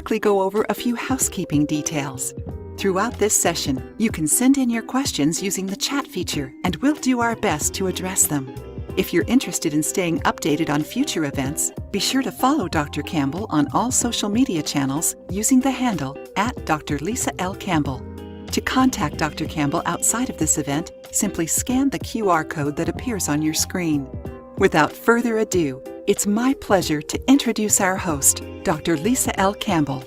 quickly go over a few housekeeping details. Throughout this session, you can send in your questions using the chat feature, and we'll do our best to address them. If you're interested in staying updated on future events, be sure to follow Dr. Campbell on all social media channels using the handle @Dr. Lisa L. Campbell. To contact Dr. Campbell outside of this event, simply scan the QR code that appears on your screen. Without further ado, it's my pleasure to introduce our host, Dr. Lisa L. Campbell.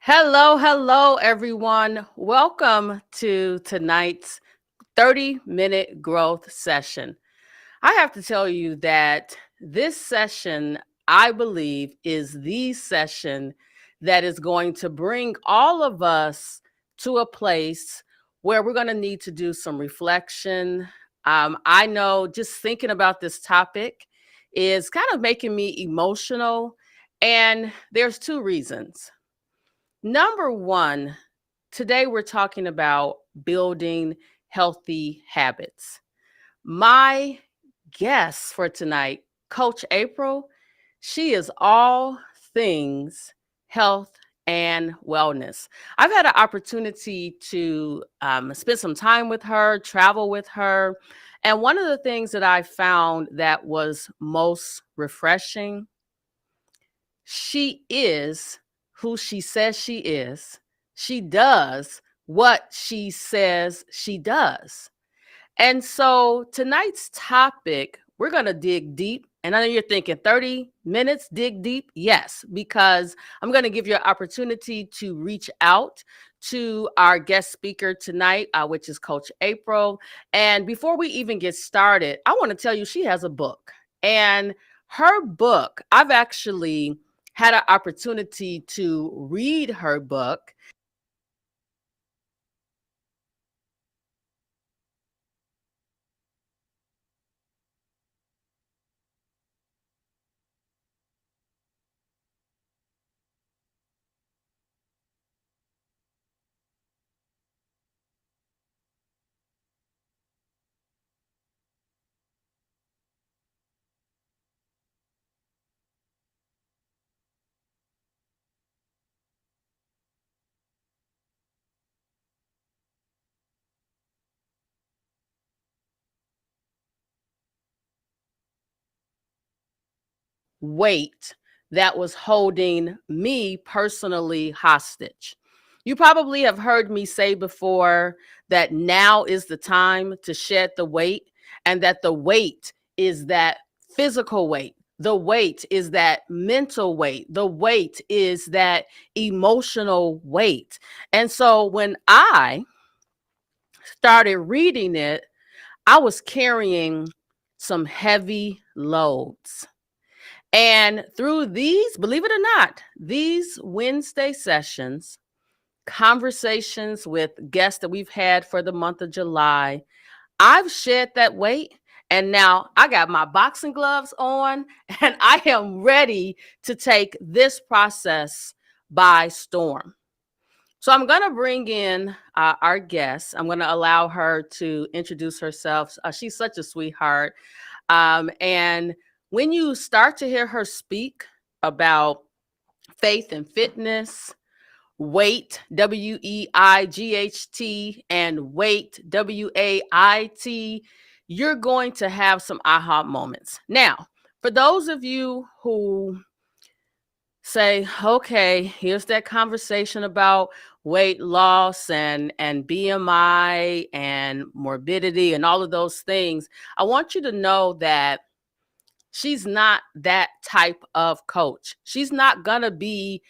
Hello, everyone. Welcome to tonight's 30-minute growth session. I have to tell you that this session, I believe, is the session that is going to bring all of us to a place where we're going to need to do some reflection. I know just thinking about this topic is kind of making me emotional, and there's two reasons. Number one, today we're talking about building healthy habits. My guest for tonight, Coach April, she is all things health and wellness. I've had an opportunity to spend some time with her, travel with her. And one of the things that I found that was most refreshing, she is who she says she is. She does what she says she does. And so tonight's topic, we're going to dig deep. And I know you're thinking 30 minutes, dig deep. Yes, because I'm going to give you an opportunity to reach out to our guest speaker tonight, which is Coach April. And before we even get started, I want to tell you she has a book. And her book, I've actually had an opportunity to read her book. Weight that was holding me personally hostage. You probably have heard me say before that now is the time to shed the weight, and that the weight is that physical weight. The weight is that mental weight. The weight is that emotional weight. And so when I started reading it, I was carrying some heavy loads. And through these, believe it or not, these Wednesday sessions, conversations with guests that we've had for the month of July, I've shed that weight. And now I got my boxing gloves on and I am ready to take this process by storm. So I'm going to bring in our guest. I'm going to allow her to introduce herself. She's such a sweetheart. And when you start to hear her speak about faith and fitness, weight, WEIGHT, and weight, WAIT, you're going to have some aha moments. Now, for those of you who say, okay, here's that conversation about weight loss and BMI and morbidity and all of those things, I want you to know that she's not that type of coach. She's not going to be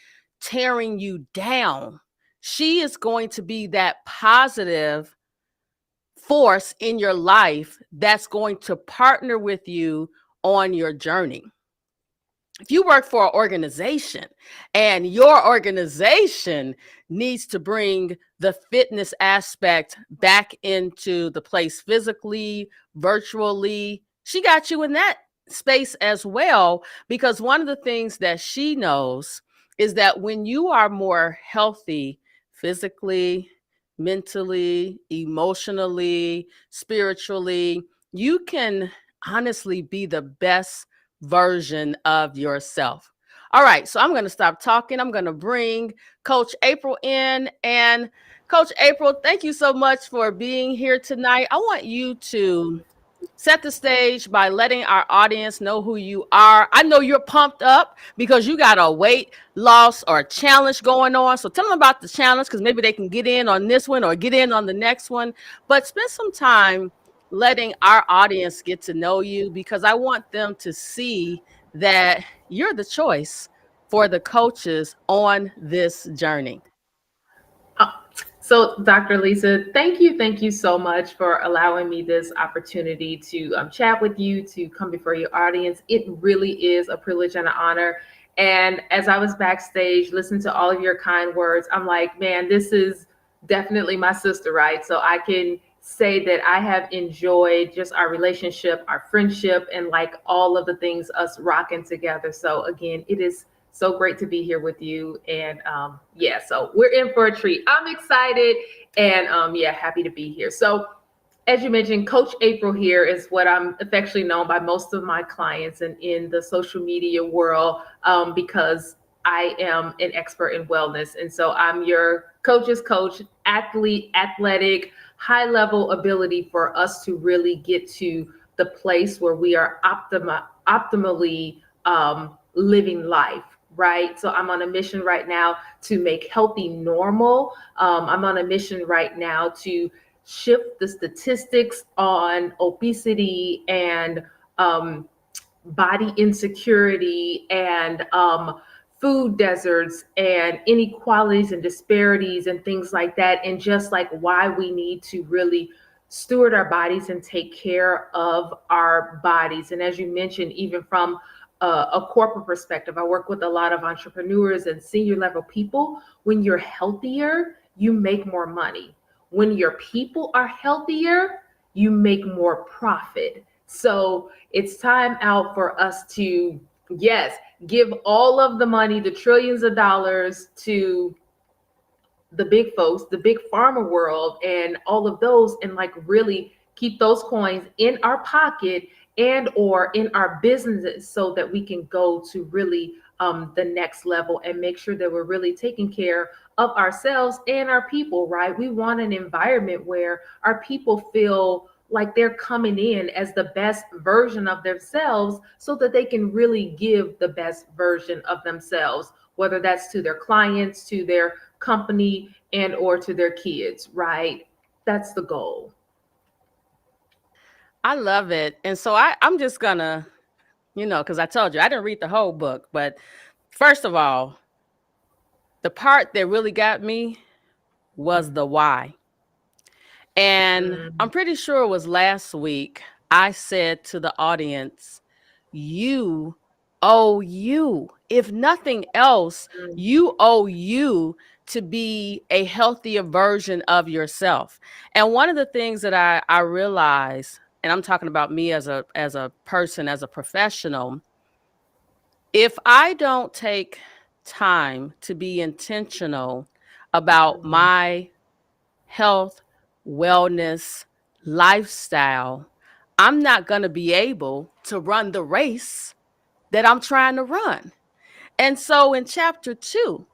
tearing you down. She is going to be that positive force in your life that's going to partner with you on your journey. if you work for an organization and your organization needs to bring the fitness aspect back into the place physically, virtually, she got you in that space as well. Because one of the things that she knows is that when you are more healthy physically, mentally, emotionally, spiritually, you can honestly be the best version of yourself. All right, so I'm going to stop talking. I'm going to bring Coach April in. And Coach April, thank you so much for being here tonight. I want you to set the stage by letting our audience know who you are. I know you're pumped up because you got a weight loss or challenge going on. So tell them about the challenge, because maybe they can get in on this one or get in on the next one. But spend some time letting our audience get to know you, because I want them to see that you're the choice for the coaches on this journey. So, Dr. Lisa, thank you so much for allowing me this opportunity to chat with you, to come before your audience. It really is a privilege and an honor. And as I was backstage, listening to all of your kind words, I'm like, man, this is definitely my sister, right? So I can say that I have enjoyed just our relationship, our friendship, and like all of the things us rocking together. So again, it is so great to be here with you. And yeah, so we're in for a treat. I'm excited and yeah, happy to be here. So as you mentioned, Coach April here is what I'm affectionately known by most of my clients and in the social media world, because I am an expert in wellness. And so I'm your coach's coach, athlete, athletic, high level ability for us to really get to the place where we are optimally living life. Right. So I'm on a mission right now to make healthy normal. I'm on a mission right now to shift the statistics on obesity and body insecurity and food deserts and inequalities and disparities and things like that. And just like why we need to really steward our bodies and take care of our bodies. And as you mentioned, even from a corporate perspective, I work with a lot of entrepreneurs and senior level people. When you're healthier, you make more money. When your people are healthier, you make more profit. So it's time out for us to, yes, give all of the money, the trillions of dollars to the big folks, the big pharma world and all of those, and like really keep those coins in our pocket and or in our businesses so that we can go to really the next level and make sure that we're really taking care of ourselves and our people, right? We want an environment where our people feel like they're coming in as the best version of themselves so that they can really give the best version of themselves, whether that's to their clients, to their company, and or to their kids, right? That's the goal. I love it. And so I'm just gonna, because I told you I didn't read the whole book, but first of all, the part that really got me was the why. And I'm pretty sure it was last week I said to the audience, you owe you. If nothing else, you owe you to be a healthier version of yourself. And one of the things that I realized, and I'm talking about me as a person, as a professional, if I don't take time to be intentional about my health, wellness, lifestyle, I'm not going to be able to run the race that I'm trying to run. And so in chapter 2,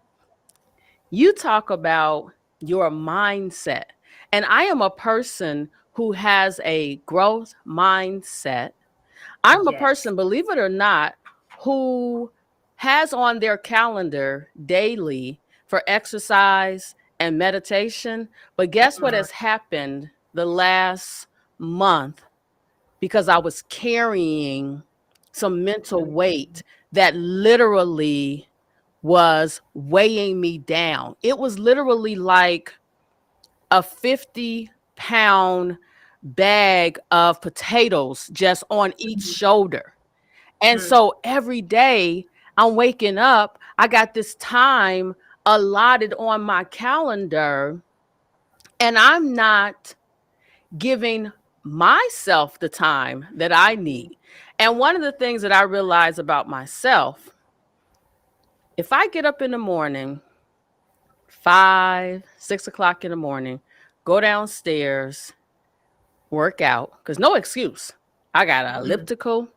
you talk about your mindset. And I am a person who has a growth mindset. I'm a person, believe it or not, who has on their calendar daily for exercise and meditation. But guess what has happened the last month? Because I was carrying some mental weight that literally was weighing me down. It was literally like a 50-pound bag of potatoes just on each shoulder. And so every day I'm waking up, I got this time allotted on my calendar, and I'm not giving myself the time that I need. And one of the things that I realize about myself, if I get up in the morning, 5, 6 o'clock in the morning, go downstairs, work out, because no excuse. I got an elliptical,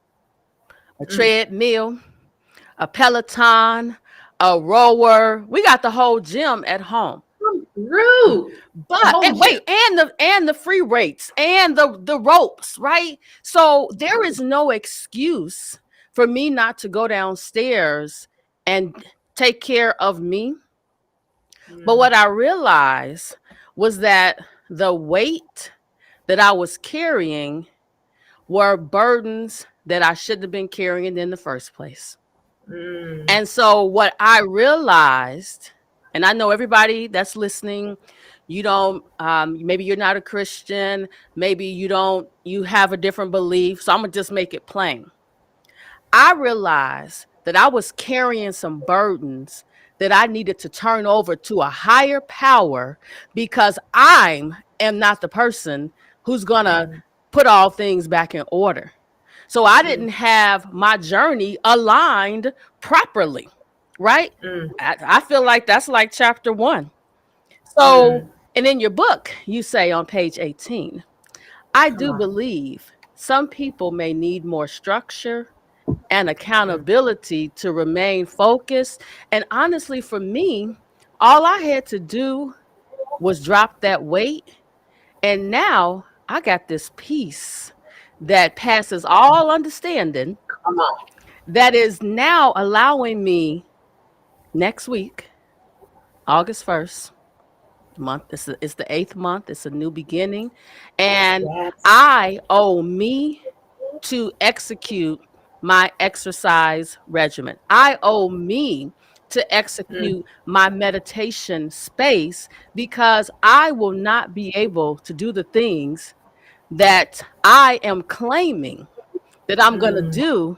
a treadmill, a Peloton, a rower. We got the whole gym at home. Rude. But and the free weights and the ropes, right? So there is no excuse for me not to go downstairs and take care of me. But what I realized was that the weight that I was carrying were burdens that I shouldn't have been carrying in the first place. And so what I realized, and I know everybody that's listening, you don't, maybe you're not a Christian, maybe you have a different belief. So I'm gonna just make it plain. I realized that I was carrying some burdens that I needed to turn over to a higher power, because I am not the person who's gonna put all things back in order. So I didn't have my journey aligned properly, right? I feel like that's like chapter 1. So, and in your book, you say on page 18, I do believe some people may need more structure and accountability to remain focused. And honestly, for me, all I had to do was drop that weight. And now I got this peace that passes all understanding, Come on. that is now allowing me next week, August 1st, month. It's the 8th month. It's a new beginning. And Yes. I owe me to execute my exercise regimen. I owe me to execute my meditation space, because I will not be able to do the things that I am claiming that I'm going to do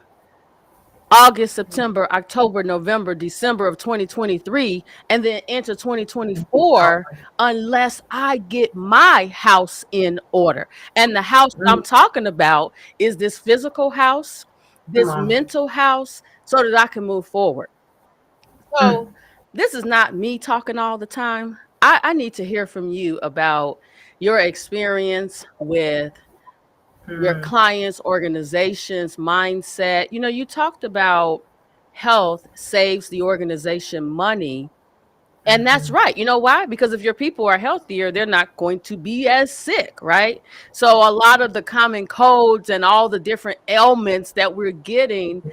August, September, October, November, December of 2023, and then into 2024, unless I get my house in order. And the house that I'm talking about is this physical house, this mental house, so that I can move forward. So this is not me talking all the time. I need to hear from you about your experience with your clients, organizations, mindset. You know, you talked about health saves the organization money. And that's right. You know why? Because if your people are healthier, they're not going to be as sick, right? So a lot of the common codes and all the different ailments that we're getting,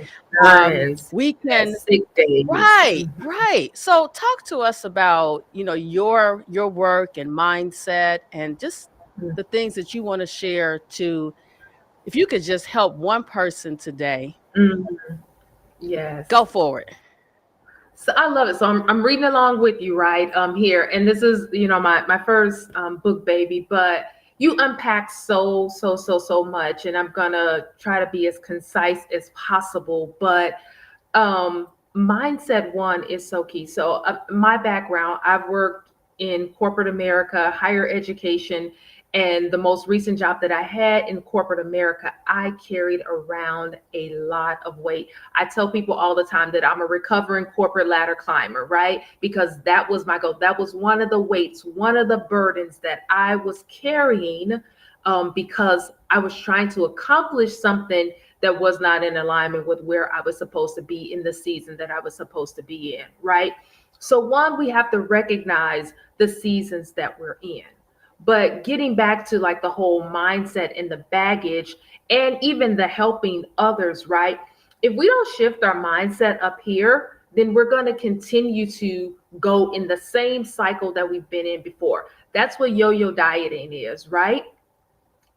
we can sick days. Right. So talk to us about, you know, your work and mindset, and just the things that you want to share to, if you could just help one person today. Yes. Go forward. So I love it. So I'm reading along with you, right? Here, and this is, you know, my first book, baby. But you unpack so much, and I'm gonna try to be as concise as possible. But mindset one is so key. So my background, I've worked in corporate America, higher education. And the most recent job that I had in corporate America, I carried around a lot of weight. I tell people all the time that I'm a recovering corporate ladder climber, right? Because that was my goal. That was one of the weights, one of the burdens that I was carrying, because I was trying to accomplish something that was not in alignment with where I was supposed to be in the season that I was supposed to be in, right? So one, we have to recognize the seasons that we're in. But getting back to like the whole mindset and the baggage, and even the helping others, right? If we don't shift our mindset up here, then we're going to continue to go in the same cycle that we've been in before. That's what yo-yo dieting is, right?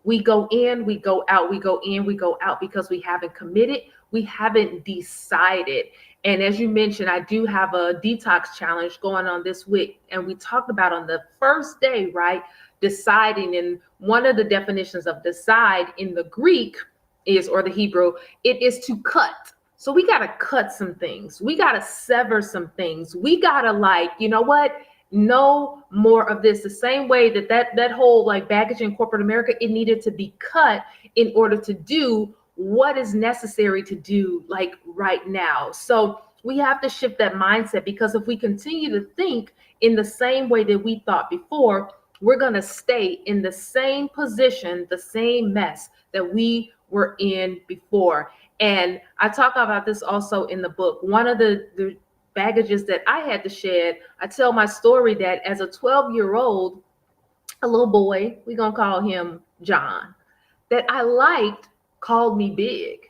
We go in, we go out, we go in, we go out, because we haven't committed, we haven't decided. And as you mentioned, I do have a detox challenge going on this week. And we talked about on the first day, right? Deciding. And one of the definitions of decide in the Greek is, or the Hebrew, it is to cut. So we got to cut some things. We got to sever some things. We got to, like, you know what? No more of this. The same way that whole like baggage in corporate America, it needed to be cut in order to do what is necessary to do like right now. So we have to shift that mindset, because if we continue to think in the same way that we thought before, we're going to stay in the same position, the same mess that we were in before. And I talk about this also in the book. One of the baggages that I had to shed, I tell my story that as a 12-year-old, a little boy, we're going to call him John, that I liked called me big.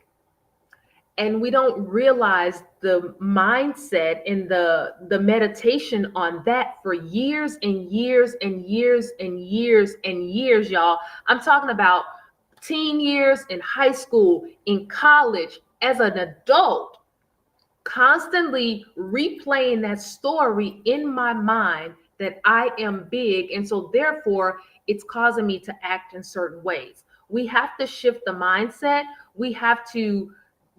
And we don't realize the mindset and the meditation on that for years and years and years and years and years, y'all. I'm talking about teen years, in high school, in college, as an adult, constantly replaying that story in my mind that I am big. And so therefore, it's causing me to act in certain ways. We have to shift the mindset. We have to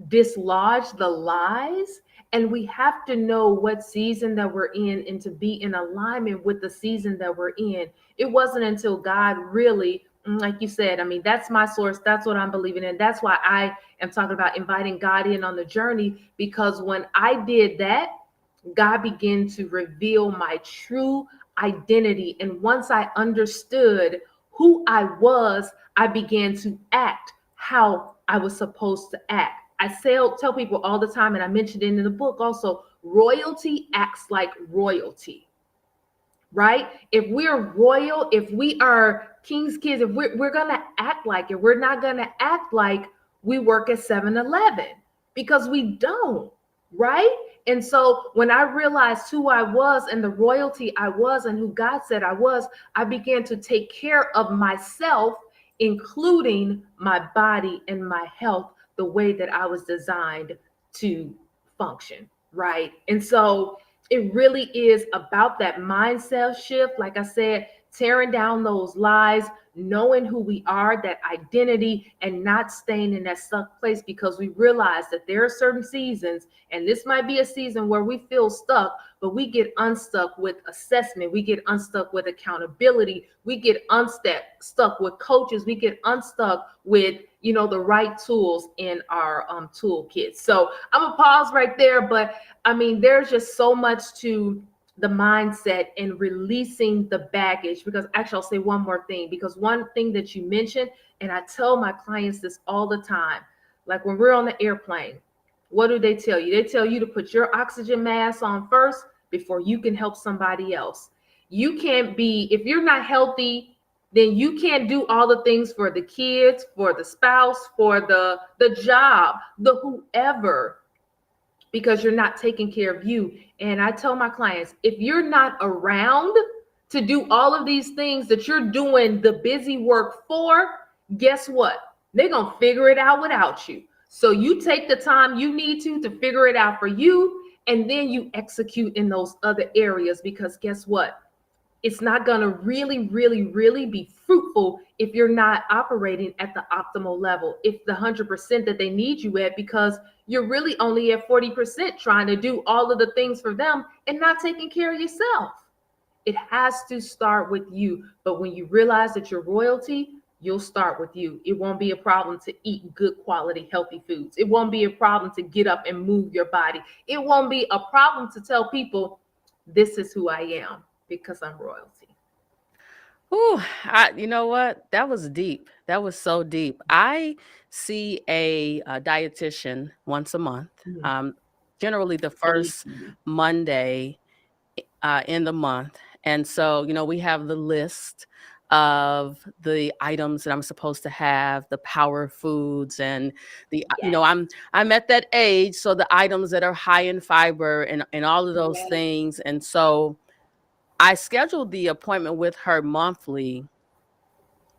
dislodge the lies, and we have to know what season that we're in and to be in alignment with the season that we're in. It wasn't until God really, like you said, I mean, that's my source. That's what I'm believing in. That's why I am talking about inviting God in on the journey, because when I did that, God began to reveal my true identity. And once I understood who I was, I began to act how I was supposed to act. I tell people all the time, and I mentioned it in the book also, royalty acts like royalty, right? If we're royal, if we are king's kids, if we're going to act like it. We're not going to act like we work at 7-Eleven, because we don't, right? And so when I realized who I was and the royalty I was and who God said I was, I began to take care of myself, including my body and my health, the way that I was designed to function, right? And so it really is about that mindset shift. Like I said, tearing down those lies, knowing who we are, that identity, and not staying in that stuck place, because we realize that there are certain seasons, and this might be a season where we feel stuck, but we get unstuck with assessment. We get unstuck with accountability. We get unstuck with coaches. We get unstuck with, the right tools in our toolkit. So I'm gonna pause right there, but I mean, there's just so much to the mindset and releasing the baggage. Because actually, I'll say one more thing, because one thing that you mentioned, and I tell my clients this all the time, like when we're on the airplane, what do they tell you? They tell you to put your oxygen mask on first before you can help somebody else. You can't be, if you're not healthy, then you can't do all the things for the kids, for the spouse, for the job, the whoever, because you're not taking care of you. And I tell my clients, if you're not around to do all of these things that you're doing the busy work for, guess what? They're going to figure it out without you. So you take the time you need to figure it out for you, and then you execute in those other areas, because guess what? It's not going to really, really, really be fruitful if you're not operating at the optimal level, if the 100% that they need you at, because you're really only at 40% trying to do all of the things for them and not taking care of yourself. It has to start with you. But when you realize that you're royalty, you'll start with you. It won't be a problem to eat good quality, healthy foods. It won't be a problem to get up and move your body. It won't be a problem to tell people, this is who I am, because I'm royalty. Ooh, you know what? That was deep. That was so deep. I see a dietitian once a month, generally the first Monday in the month. And so, we have the list of the items that I'm supposed to have, the power foods, and I'm at that age, so the items that are high in fiber and all of those things. And so I scheduled the appointment with her monthly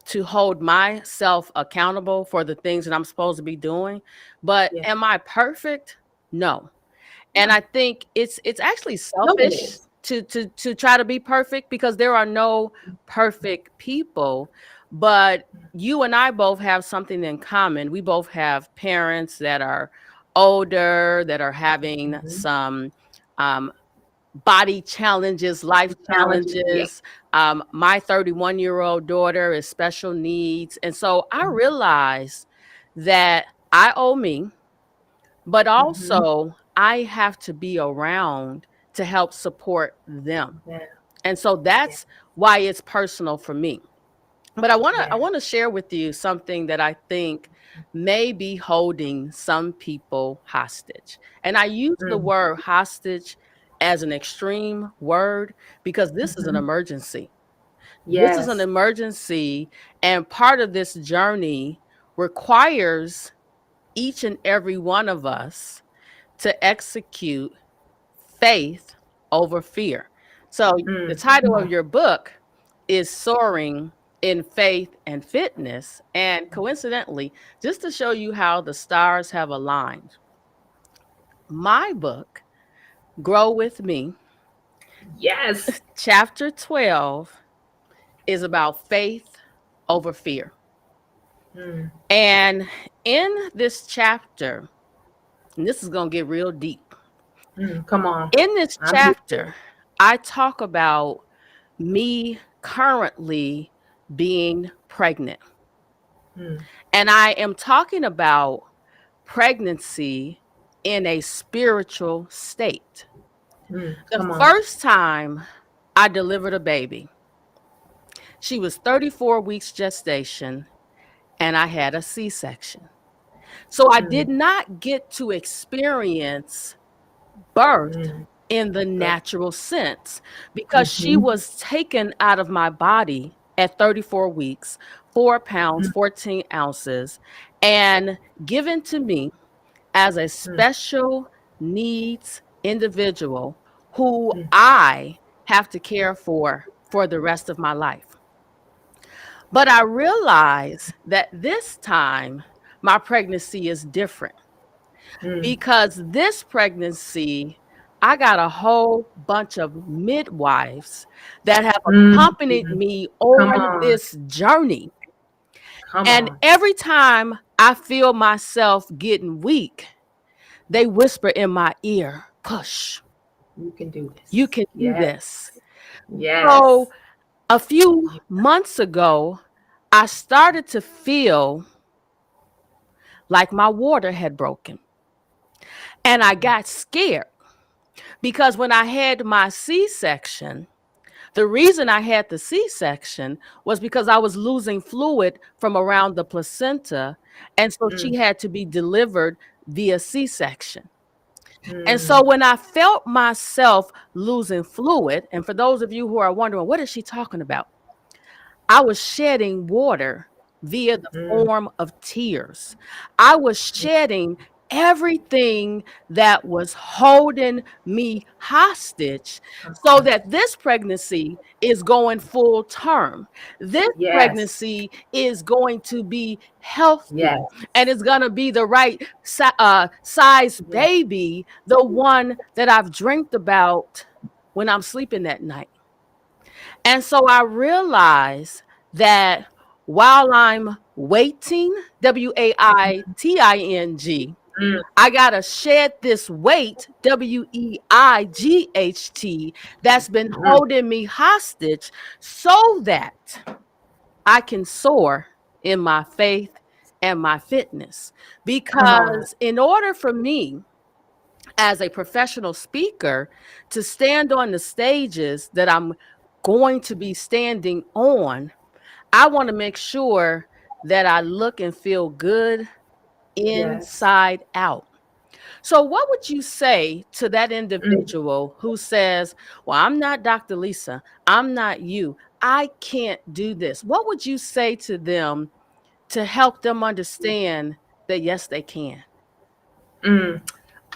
to hold myself accountable for the things that I'm supposed to be doing. But am I perfect? No. And I think it's actually selfish to try to be perfect, because there are no perfect people. But you and I both have something in common. We both have parents that are older, that are having Mhm. some um, body challenges, life Challenges. Yeah. challenges. My 31-year-old daughter is special needs. And so I Mhm. realized that I owe me, but Mhm. also I have to be around to help support them. Yeah. And so Yeah. that's why it's personal for me. But I Yeah. want to share with you something that I think may be holding some people hostage. And I use the Mm. word hostage as an extreme word because this is an Mhm. emergency. This is an Yes. emergency, and part of this journey requires each and every one of us to execute faith over fear. So the Come title of on. your book is Soaring in Faith and Fitness. And coincidentally, just to show you how the stars have aligned, my book, Grow With Me, Yes. chapter 12, is about faith over fear. Mm. And in this chapter, and this is going to get real deep, Come on. in this I'm here for chapter, I talk about me currently being pregnant. it. Mm. And I am talking about pregnancy in a spiritual state. The Come on. first time I delivered a baby, she was 34 weeks gestation, and I had a C section. So I did Mm. not get to experience birth Mm. in the But- natural sense because she Mhm. was taken out of my body at 34 weeks, 4 pounds, Mm. 14 ounces, and given to me as a Mm. special needs individual who Mm. I have to care for the rest of my life. But I realize that this time my pregnancy is different Mm. because this pregnancy, I got a whole bunch of midwives that have Mm. accompanied me Come on on. this journey. Come And on. every time I feel myself getting weak, they whisper in my ear, push, You can do you this. can do Yes. this. So Yes. a few You- months ago, I started to feel like my water had broken. And I got scared because when I had my C section, the reason I had the C section was because I was losing fluid from around the placenta. And so she Mm. had to be delivered via C section. And so Mm. when I felt myself losing fluid, and for those of you who are wondering, what is she talking about? I was shedding water via the Mm. form of tears. I was shedding everything that was holding me hostage Come so on. that this pregnancy is going full term. This Yes. pregnancy is going to be healthy Yes. and it's going to be the right size Yes. baby, the one that I've dreamt about when I'm sleeping at night. And so I realized that while I'm waiting, WAITING, Mm. I got to shed this weight, WEIGHT, that's been Mm. holding me hostage so that I can soar in my faith and my fitness. Come on. Because in order for me, as a professional speaker, to stand on the stages that I'm going to be standing on, I want to make sure that I look and feel good Yes. inside out. So, what would you say to that Mm. individual who says, well, I'm not Dr. Lisa, I'm not you, I can't do this? What would you say to them to help them understand that, yes, they can? Mm.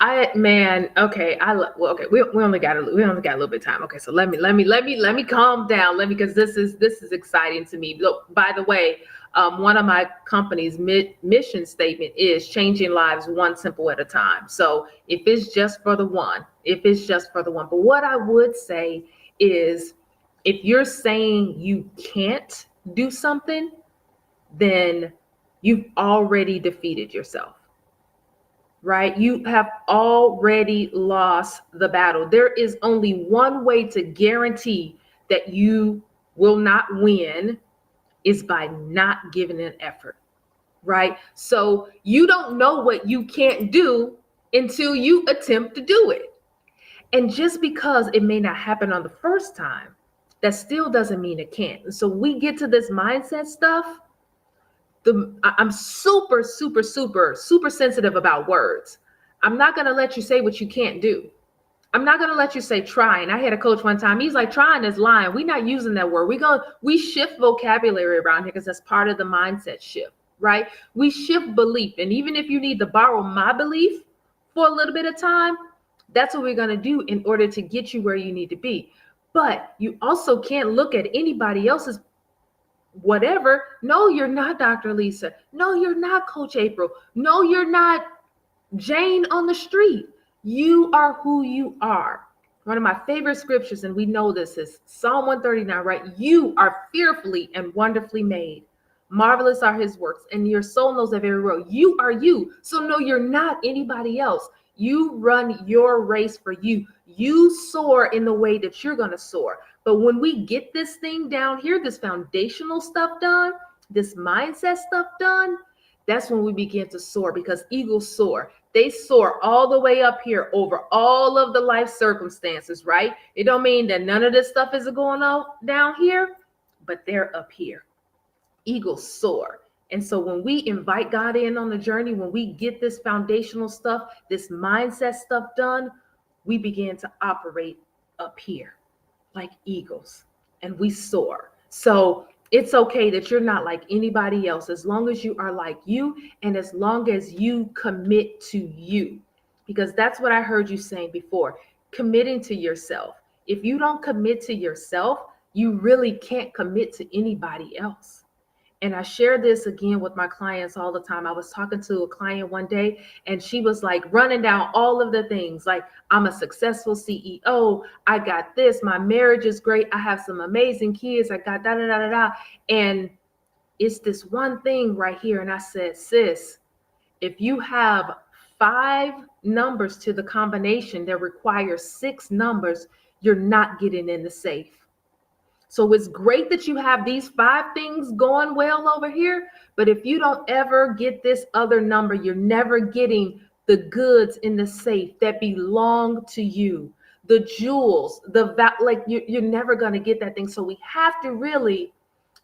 Okay, well, okay, we only got we only got a little bit of time. Okay, so let me calm down. Let me, because this is exciting to me. Look, by the way, one of my company's mission statement is changing lives one simple at a time. So if it's just for the one, but what I would say is, if you're saying you can't do something, then you've already defeated yourself. right? You have already lost the battle. There is only one way to guarantee that you will not win, is by not giving an effort, right? So you don't know what you can't do until you attempt to do it. And just because it may not happen on the first time, that still doesn't mean it can't. And so we get to this mindset stuff. I'm super, super, super, super sensitive about words. I'm not going to let you say what you can't do. I'm not going to let you say trying. I had a coach one time. He's like, trying is lying. We're not using that word. We shift vocabulary around here because that's part of the mindset shift, right? We shift belief. And even if you need to borrow my belief for a little bit of time, that's what we're going to do in order to get you where you need to be. But you also can't look at anybody else's whatever. No, you're not Dr. Lisa. No, you're not Coach April. No, you're not Jane on the street. You are who you are. One of my favorite scriptures, and we know this, is Psalm 139, right? You are fearfully and wonderfully made. Marvelous are his works, and your soul knows that very well. You are you. So no, you're not anybody else. You run your race for you. You soar in the way that you're going to soar. But when we get this thing down here, this foundational stuff done, this mindset stuff done, that's when we begin to soar, because eagles soar. They soar all the way up here over all of the life circumstances, right? It don't mean that none of this stuff is going on down here, but they're up here. Eagles soar. And so when we invite God in on the journey, when we get this foundational stuff, this mindset stuff done, we begin to operate up here like eagles, and we soar. So it's okay that you're not like anybody else, as long as you are like you, and as long as you commit to you, because that's what I heard you saying before, committing to yourself. If you don't commit to yourself, you really can't commit to anybody else. And I share this again with my clients all the time. I was talking to a client one day, and she was like running down all of the things, like, I'm a successful CEO. I got this. My marriage is great. I have some amazing kids. I got da da da da da. And it's this one thing right here. And I said, sis, if you have 5 numbers to the combination that requires 6 numbers, you're not getting in the safe. So it's great that you have these 5 things going well over here, but if you don't ever get this other number, you're never getting the goods in the safe that belong to you, the jewels, you're never going to get that thing. So we have to really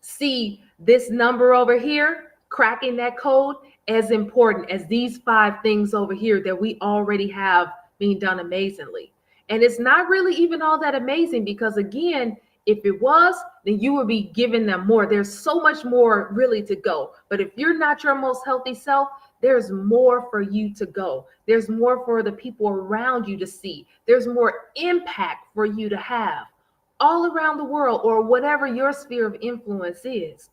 see this number over here, cracking that code, as important as these 5 things over here that we already have being done amazingly. And it's not really even all that amazing, because again, if it was, then you would be giving them more. There's so much more really to go. But if you're not your most healthy self, there's more for you to go. There's more for the people around you to see. There's more impact for you to have all around the world, or whatever your sphere of influence is.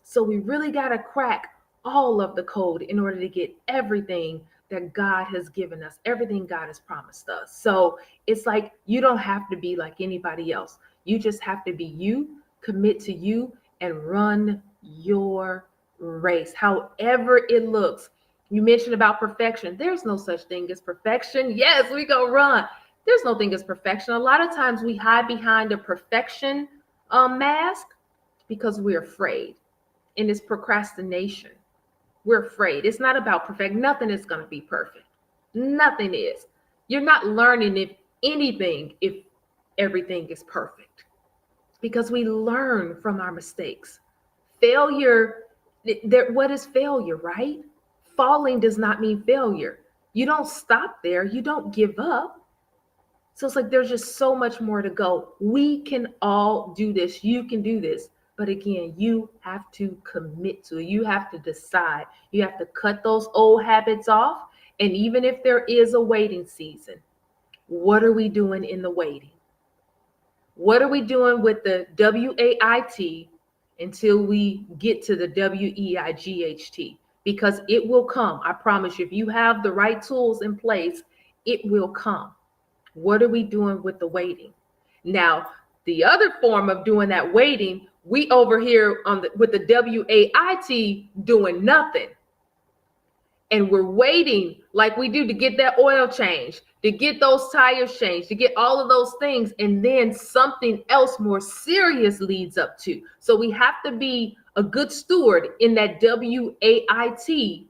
So we really got to crack all of the code in order to get everything that God has given us, everything God has promised us. So it's like, you don't have to be like anybody else. You just have to be you, commit to you, and run your race, however it looks. You mentioned about perfection. There's no such thing as perfection. Yes, we go run. There's no thing as perfection. A lot of times we hide behind a perfection mask because we're afraid, and it's procrastination. We're afraid. It's not about perfect. Nothing is going to be perfect. Nothing is. You're not learning if everything is perfect, because we learn from our mistakes. Failure, what is failure, right? Falling does not mean failure. You don't stop there. You don't give up. So it's like, there's just so much more to go. We can all do this. You can do this. But again, you have to commit to it. You have to decide. You have to cut those old habits off. And even if there is a waiting season, what are we doing in the waiting? What are we doing with the WAIT until we get to the WEIGHT? Because it will come. I promise you, if you have the right tools in place, it will come. What are we doing with the waiting? Now, the other form of doing that waiting, we over here with the WAIT doing nothing. and we're waiting like we do to get that oil change, to get those tires changed, to get all of those things, and then something else more serious leads up to. So we have to be a good steward in that WAIT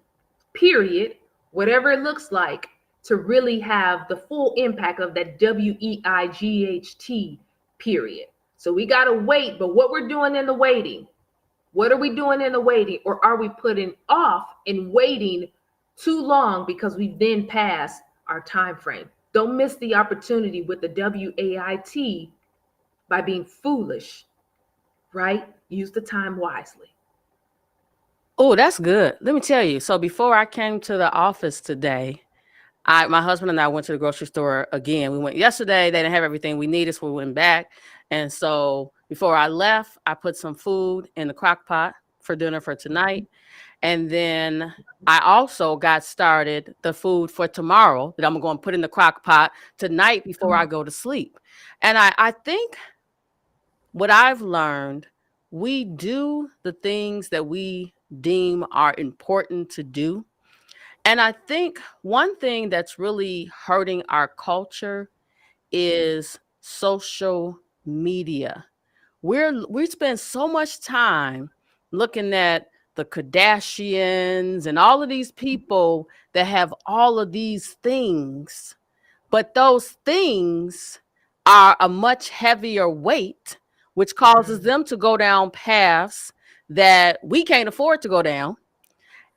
period, whatever it looks like, to really have the full impact of that WEIGHT period. So we got to wait, but what we're doing in the waiting, what are we doing in the waiting? Or are we putting off and waiting too long because we then passed our time frame? Don't miss the opportunity with the WAIT by being foolish, right? Use the time wisely. Oh, that's good. Let me tell you. So before I came to the office today, my husband and I went to the grocery store again. We went yesterday. They didn't have everything we needed, so we went back. And so before I left, I put some food in the crock pot for dinner for tonight. And then I also got started the food for tomorrow that I'm going to put in the crock pot tonight before I go to sleep. And I think what I've learned, we do the things that we deem are important to do. And I think one thing that's really hurting our culture is social media. We spend so much time looking at the Kardashians and all of these people that have all of these things, but those things are a much heavier weight, which causes them to go down paths that we can't afford to go down.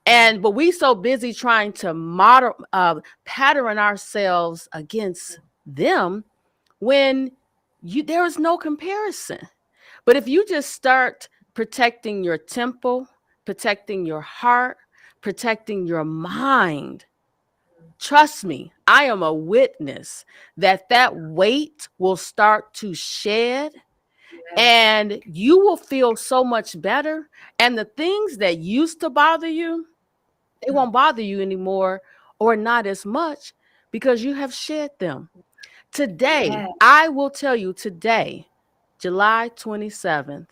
But we so busy trying to pattern ourselves against them when there is no comparison. But if you just start protecting your temple, protecting your heart, protecting your mind, trust me, I am a witness that weight will start to shed. And you will feel so much better. And the things that used to bother you, they won't bother you anymore, or not as much, because you have shed them. Today, I will tell you today, July 27th,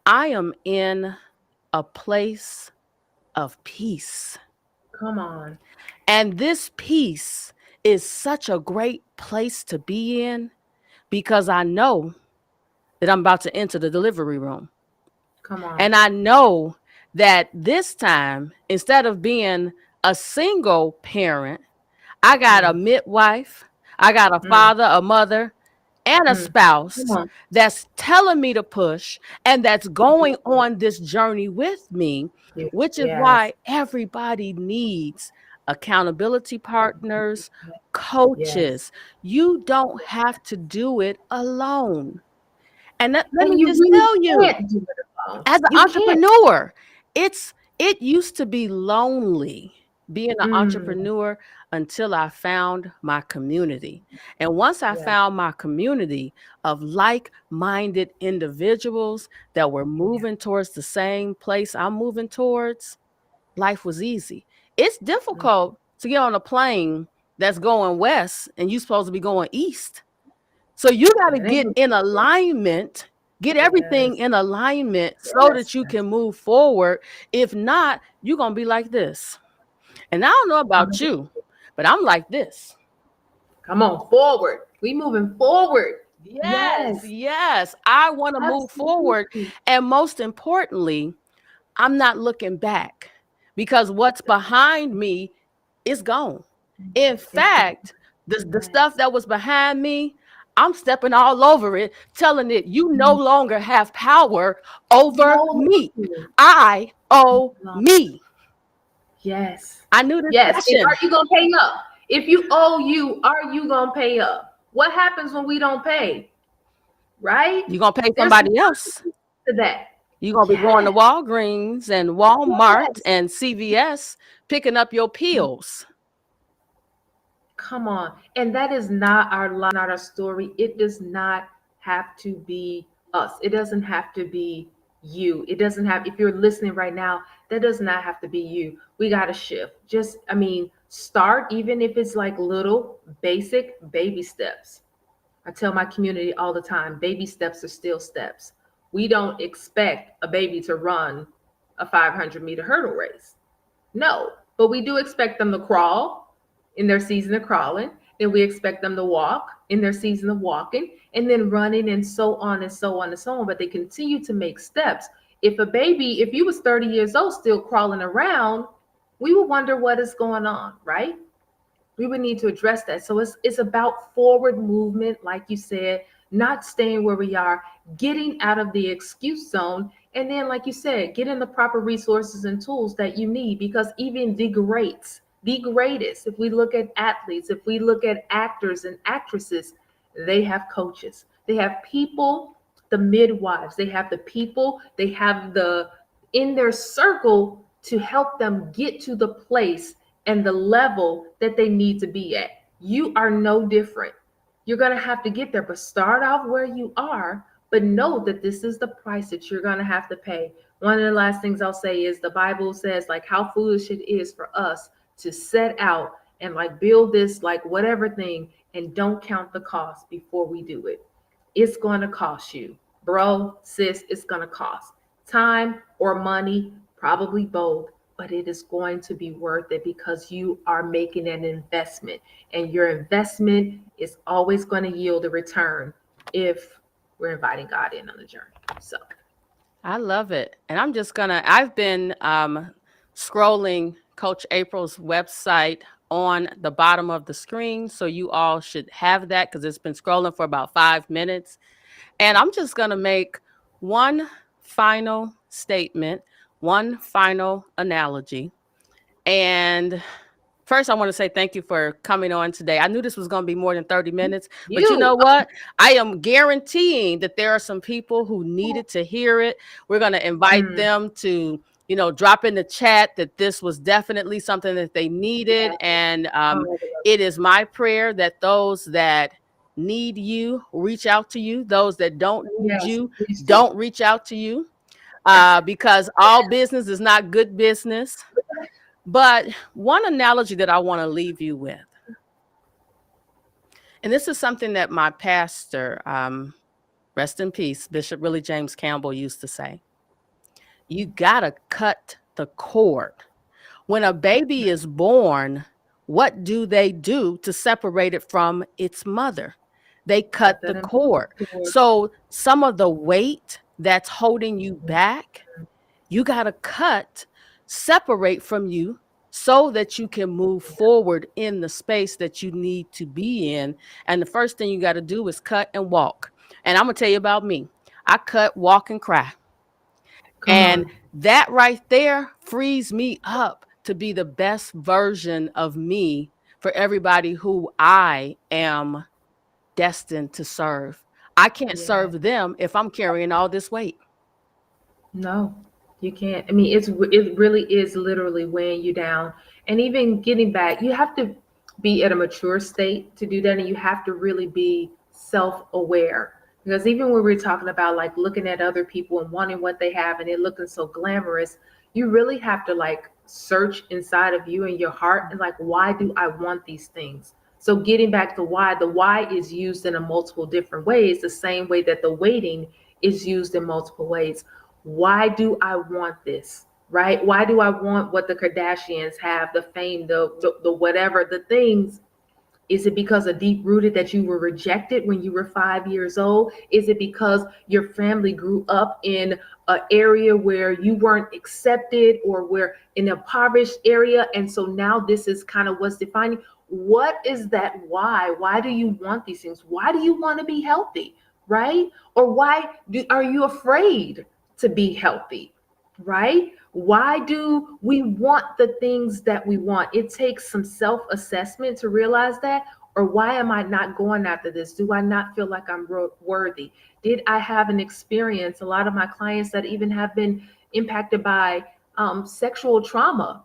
I am in a place of peace. Come on. And this peace is such a great place to be in, because I know that I'm about to enter the delivery room. Come on. And I know that this time, instead of being a single parent, I got a midwife, I got a father, a mother, and a spouse that's telling me to push and that's going on this journey with me, which is why everybody needs accountability partners, coaches. You don't have to do it alone. And let me just tell you, as an entrepreneur, it used to be lonely being an entrepreneur until I found my community. And once I found my community of like-minded individuals that were moving towards the same place I'm moving towards, life was easy. It's difficult to get on a plane that's going west and you're supposed to be going east. So you got to get in alignment, get everything in alignment so that you can move forward. If not, you're going to be like this. And I don't know about you, but I'm like this. Come on, forward. We moving forward. Yes. I want to move forward. And most importantly, I'm not looking back, because what's behind me is gone. In fact, the stuff that was behind me, I'm stepping all over it, telling it, you no longer have power over me. I owe me. Yes. I knew this. Yes. And are you going to pay up? If you owe you, are you going to pay up? What happens when we don't pay? Right? You're going to pay somebody else. To that. You're going to be going to Walgreens and Walmart and CVS picking up your pills. Come on. And that is not our life, not our story. It does not have to be us. It doesn't have to be you. It doesn't have, if you're listening right now, that does not have to be you. We got to shift. Start, even if it's like little basic baby steps. I tell my community all the time, baby steps are still steps. We don't expect a baby to run a 500-meter hurdle race. No, but we do expect them to crawl in their season of crawling. Then we expect them to walk in their season of walking, and then running, and so on and so on and so on. But they continue to make steps. If you was 30 years old still crawling around, we would wonder what is going on, right? We would need to address that. So it's about forward movement, like you said, not staying where we are, getting out of the excuse zone, and then, like you said, getting the proper resources and tools that you need. Because even the greats, the greatest, if we look at athletes, if we look at actors and actresses, they have coaches, they have people, the midwives, they have the people, they have the in their circle to help them get to the place and the level that they need to be at. You are no different. You're going to have to get there, but start off where you are, but know that this is the price that you're going to have to pay. One of the last things I'll say is the Bible says, like, how foolish it is for us to set out and like build this, like whatever thing, and don't count the cost before we do it. It's going to cost you, bro, sis, it's going to cost time or money, probably both, but it is going to be worth it because you are making an investment, and your investment is always going to yield a return if we're inviting God in on the journey. So I love it. And I've been scrolling Coach April's website on the bottom of the screen. So you all should have that because it's been scrolling for about 5 minutes. And I'm just going to make one final statement, one final analogy. And first, I want to say thank you for coming on today. I knew this was going to be more than 30 minutes, but you know what? I am guaranteeing that there are some people who needed to hear it. We're going to invite them to, drop in the chat that this was definitely something that they needed. And it is my prayer that those that need you reach out to you. Those that don't need you don't reach out to you, because all business is not good business. But one analogy that I want to leave you with, and this is something that my pastor, rest in peace, Bishop Willie James Campbell, used to say: you gotta cut the cord. When a baby is born, what do they do to separate it from its mother? They cut the cord. So some of the weight that's holding you back, you gotta cut, separate from you, so that you can move forward in the space that you need to be in. And the first thing you got to do is cut and walk. And I'm gonna tell you about me. I cut, walk, and cry. And that right there frees me up to be the best version of me for everybody who I am destined to serve. I can't serve them if I'm carrying all this weight. No, you can't. I mean, it really is literally weighing you down. And even getting back, you have to be at a mature state to do that. And you have to really be self-aware. Because even when we're talking about like looking at other people and wanting what they have and it looking so glamorous, you really have to like search inside of you and your heart and like, why do I want these things? So getting back to why, the why is used in a multiple different ways, the same way that the waiting is used in multiple ways. Why do I want this, right? Why do I want what the Kardashians have, the fame, the whatever, the things? Is it because of deep rooted that you were rejected when you were 5 years old? Is it because your family grew up in an area where you weren't accepted or were in an impoverished area? And so now this is kind of what's defining. What is that why? Why do you want these things? Why do you want to be healthy, right? Or are you afraid to be healthy, right? Why do we want the things that we want? It takes some self-assessment to realize that. Or why am I not going after this? Do I not feel like I'm worthy? Did I have an experience? A lot of my clients that even have been impacted by sexual trauma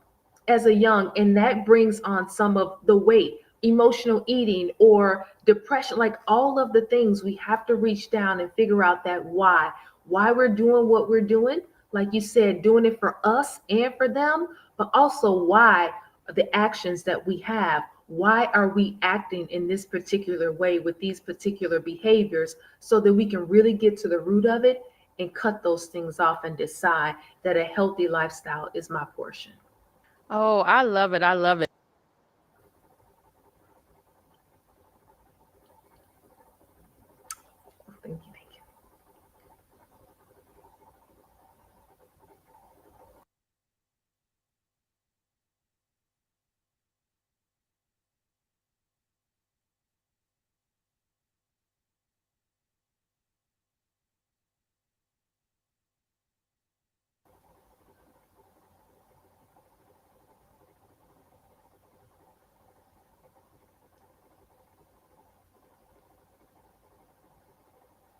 as a young, and that brings on some of the weight, emotional eating or depression, like all of the things. We have to reach down and figure out that why we're doing what we're doing. Like you said, doing it for us and for them, but also why the actions that we have. Why are we acting in this particular way with these particular behaviors, so that we can really get to the root of it and cut those things off and decide that a healthy lifestyle is my portion. Oh, I love it. I love it. Thank you. Thank you.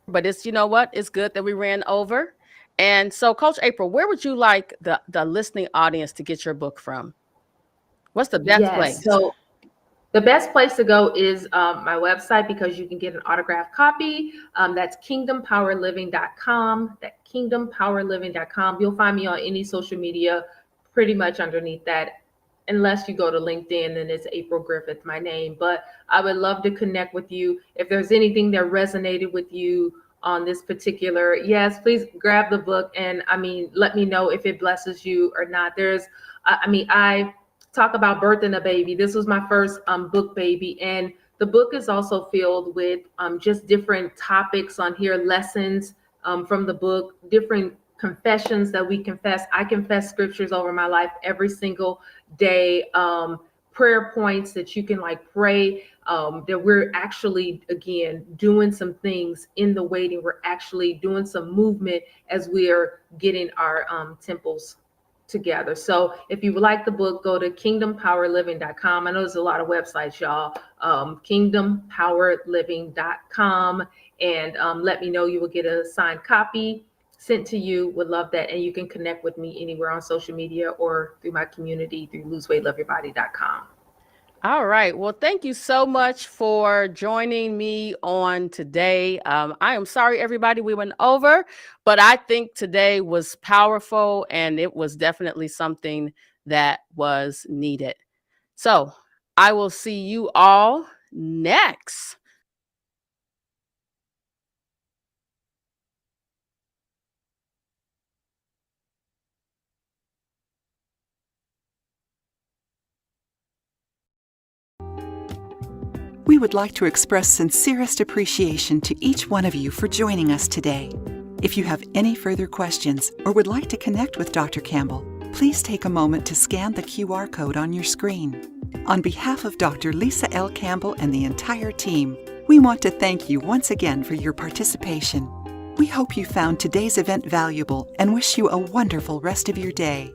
But it's, you know what? It's good that we ran over. And so, Coach April, where would you like the listening audience to get your book from? What's the best Yes. place? So the best place to go is my website, because you can get an autographed copy. That's kingdompowerliving.com. That kingdompowerliving.com. You'll find me on any social media pretty much underneath that, unless you go to LinkedIn and it's April Griffith, my name. But I would love to connect with you. If there's anything that resonated with you on this particular, yes, please grab the book and let me know if it blesses you or not. I talk about birthing a baby. This was my first book baby, and the book is also filled with just different topics on here, lessons from the book, different confessions that we confess. I confess scriptures over my life every single day, prayer points that you can pray, that we're actually, again, doing some things in the waiting. We're actually doing some movement as we are getting our temples together. So if you would like the book, go to kingdompowerliving.com. I know there's a lot of websites, y'all. Kingdompowerliving.com, and let me know. You will get a signed copy sent to you. Would love that. And you can connect with me anywhere on social media or through my community through loseweightloveyourbody.com. All right. Well, thank you so much for joining me on today. I am sorry, everybody, we went over, but I think today was powerful and it was definitely something that was needed. So I will see you all next. We would like to express sincerest appreciation to each one of you for joining us today. If you have any further questions or would like to connect with Dr. Campbell, please take a moment to scan the QR code on your screen. On behalf of Dr. Lisa L. Campbell and the entire team, we want to thank you once again for your participation. We hope you found today's event valuable and wish you a wonderful rest of your day.